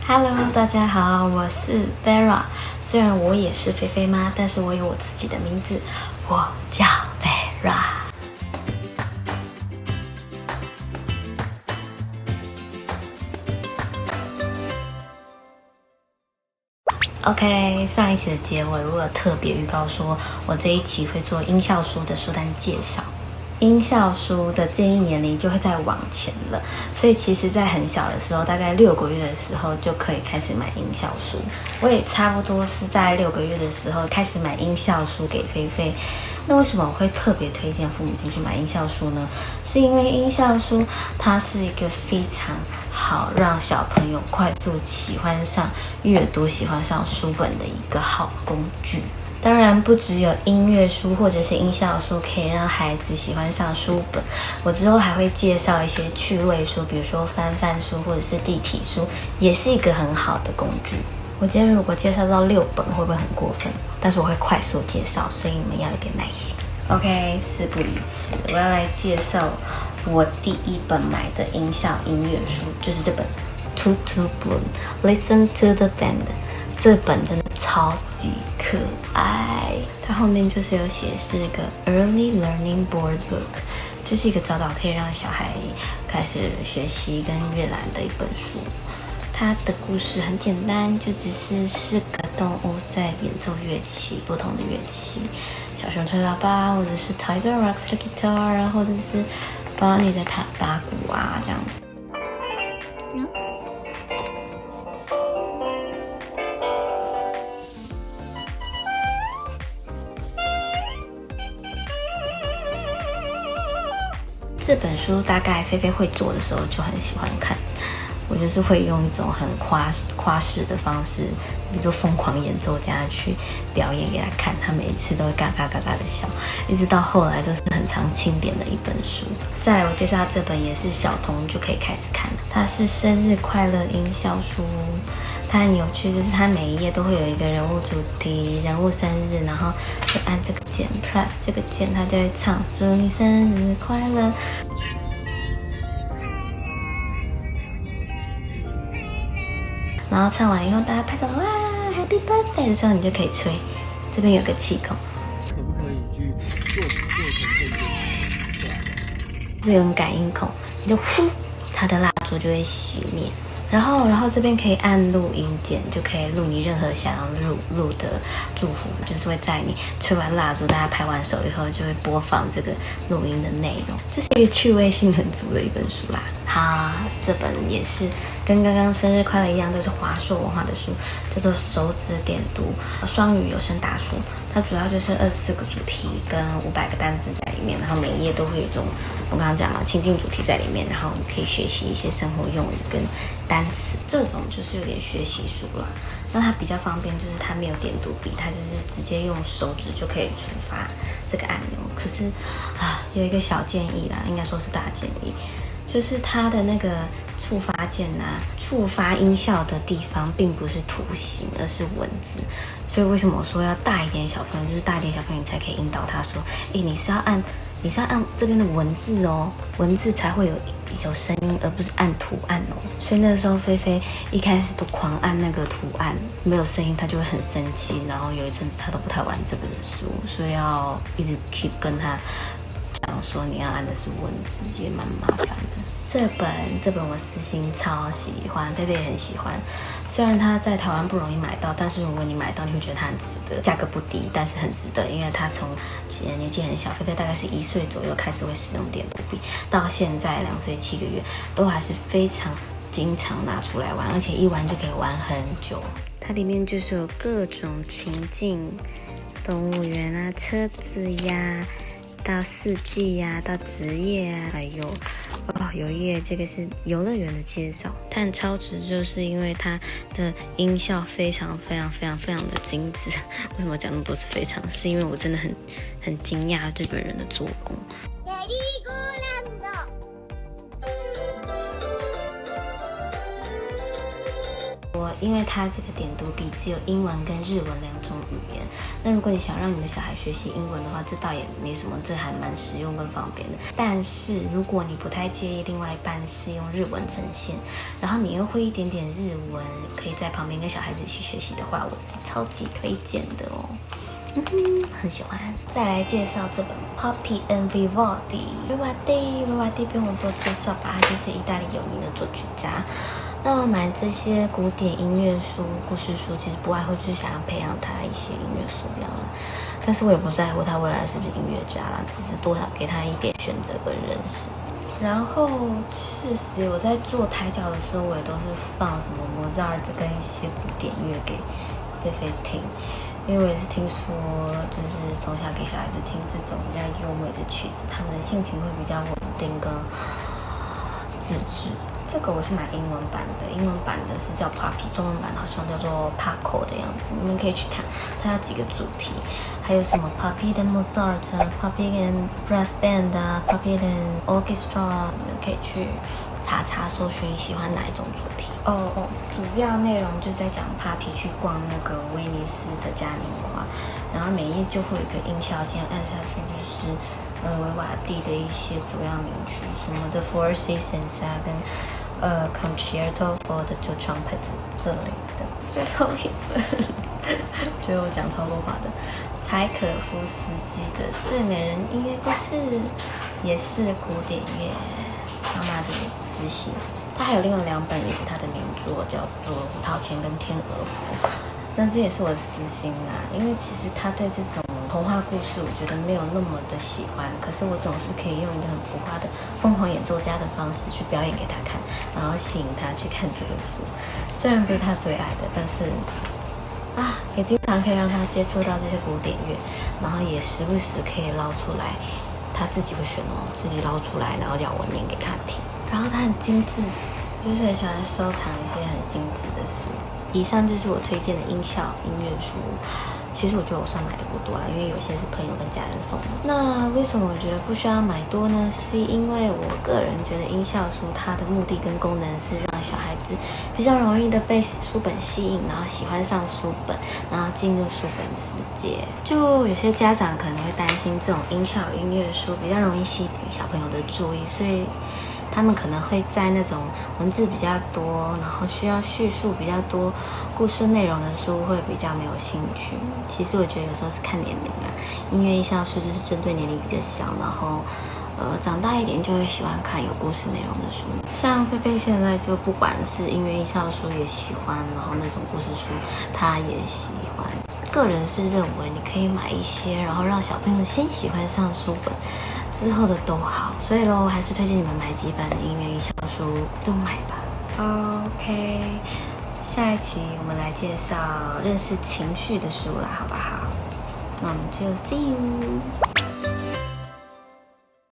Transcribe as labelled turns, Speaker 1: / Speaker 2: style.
Speaker 1: Hello，大家好，我是 Vera。虽然我也是菲菲妈，但是我有我自己的名字，我叫 Vera。OK， 上一期的结尾我有特别预告说，我这一期会做音效书的书单介绍。音效书的建议年龄就会再往前了，所以其实在很小的时候，大概6个月的时候就可以开始买音效书。我也差不多是在6个月的时候开始买音效书给菲菲。那为什么我会特别推荐父母亲去买音效书呢？是因为音效书它是一个非常好让小朋友快速喜欢上阅读、喜欢上书本的一个好工具。当然不只有音乐书或者是音效书可以让孩子喜欢上书本，我之后还会介绍一些趣味书，比如说翻翻书或者是地体书，也是一个很好的工具。我今天如果介绍到6本会不会很过分？但是我会快速介绍，所以你们要有点耐心。OK， 事不宜迟，我要来介绍我第一本买的音效音乐书，就是这本 Tutu Bloom，Listen to the Band。这本真的超级可爱，它后面就是有写是一个 Early Learning Board Book， 这是一个早早可以让小孩开始学习跟阅览的一本书。它的故事很简单，就只是4个动物在演奏乐器，不同的乐器，小熊吹喇叭，或者是 Tiger rocks the guitar， 或者是 Bunny 在打鼓啊，这样子。这本书大概菲菲会做的时候就很喜欢看，我就是会用一种很夸饰的方式，比如说疯狂演奏家去表演给他看，他每一次都会嘎嘎嘎嘎的笑，一直到后来都是很常清点的一本书。再来我介绍这本也是小童就可以开始看，它是生日快乐音效书。它很有趣，就是它每一页都会有一个人物主题、人物生日，然后就按这个键 plus 这个键，它就会唱祝你生日快乐。然后唱完以后，大家拍手哇 Happy Birthday 的时候，你就可以吹。这边有个气孔，
Speaker 2: 可不可以去做成这件？
Speaker 1: 这边有个感应孔，你就呼，它的蜡烛就会熄灭。然后这边可以按录音键，就可以录你任何想要录的祝福，就是会在你吹完蜡烛，大家拍完手以后，就会播放这个录音的内容。这是一个趣味性很足的一本书啦。好，这本也是跟刚刚生日快乐一样，都是华硕文化的书，叫做手指点读双语有声大书。它主要就是24个主题跟500个单词在里面，然后每一页都会有一种我刚刚讲嘛情境主题在里面，然后你可以学习一些生活用语跟单词，这种就是有点学习书啦。那它比较方便，就是它没有点读笔，它就是直接用手指就可以触发这个按钮。可是有一个小建议啦，应该说是大建议，就是它的那个触发键啊，触发音效的地方并不是图形，而是文字。所以为什么我说要大一点小朋友，就是大一点小朋友你才可以引导他说，你是要按这边的文字哦，文字才会有声音，而不是按图案哦。所以那个时候菲菲一开始都狂按那个图案，没有声音他就会很生气，然后有一阵子他都不太玩这本书，所以要一直 keep 跟他讲说你要按的是文字，也蛮麻烦的。这本我私心超喜欢，菲菲也很喜欢。虽然它在台湾不容易买到，但是如果你买到，你会觉得它很值得，价格不低，但是很值得，因为它从年纪很小，菲菲大概是1岁左右开始会使用点读笔，到现在2岁7个月，都还是非常经常拿出来玩，而且一玩就可以玩很久。它里面就是有各种情境，动物园啊、车子呀，到四季呀，到职业啊，还有有一页这个是游乐园的介绍。它很超值，就是因为它的音效非常的精致。为什么讲那么多是非常？是因为我真的很惊讶日本人的做工。因为它这个点读笔只有英文跟日文2种语言。那如果你想让你的小孩学习英文的话，这倒也没什么，这还蛮实用跟方便的。但是如果你不太介意另外一半是用日文呈现，然后你又会一点点日文，可以在旁边跟小孩子一起学习的话，我是超级推荐的哦。很喜欢。再来介绍这本 Pupi and Vivaldi 不用我多介绍吧，他就是意大利有名的作曲家。那我买这些古典音乐书、故事书，其实不外乎就是想要培养他一些音乐素养了。但是我也不在乎他未来是不是音乐家啦，只是多少给他一点选择跟认识。然后确实我在做胎教的时候，我也都是放什么莫扎特跟一些古典乐给菲菲听。因为我也是听说，就是从小给小孩子听这种比较优美的曲子，他们的性情会比较稳定跟自制。这个我是买英文版的，英文版的是叫 Puppy， 中文版好像叫做 Paco 的样子，你们可以去看，它有几个主题，还有什么 Puppy and Mozart、Puppy and Brass Band 啊 ，Puppy and Orchestra 啊，你们可以去查搜寻喜欢哪一种主题。主要内容就在讲 Puppy 去逛那个威尼斯的嘉年华，然后每页就会有一个音效键，按下去就是维瓦蒂的一些主要名曲，什么的 Four Seasons 啊，跟Concerto for the Two Trumpets 这类的。最后一本，觉得我讲超多话的，柴可夫斯基的《睡美人》音乐故事，也是古典乐，妈妈的私信。他还有另外2本也是他的名作，叫做《胡桃钳》跟《天鹅湖》。那这也是我的私心啦，因为其实他对这种童话故事，我觉得没有那么的喜欢。可是我总是可以用一个很浮夸的疯狂演奏家的方式去表演给他看，然后吸引他去看这本书。虽然不是他最爱的，但是也经常可以让他接触到这些古典乐，然后也时不时可以捞出来，他自己会选自己捞出来，然后要我念给他听。然后他很精致，就是很喜欢收藏一些很精致的书。以上就是我推荐的音效音乐书。其实我觉得我算买的不多啦，因为有些是朋友跟家人送的。那为什么我觉得不需要买多呢？是因为我个人觉得音效书它的目的跟功能是让小孩子比较容易的被书本吸引，然后喜欢上书本，然后进入书本世界。就有些家长可能会担心这种音效音乐书比较容易吸引小朋友的注意，所以他们可能会在那种文字比较多，然后需要叙述比较多故事内容的书会比较没有兴趣。其实我觉得有时候是看年龄啦，音乐音效书就是针对年龄比较小，然后长大一点就会喜欢看有故事内容的书。像菲菲现在就不管是音乐音效书也喜欢，然后那种故事书她也喜欢。个人是认为你可以买一些，然后让小朋友先喜欢上书本，之后的都好。所以咯，还是推荐你们买几本音乐音效书都买吧。OK， 下一期我们来介绍认识情绪的书啦，好不好？那我们就 see you。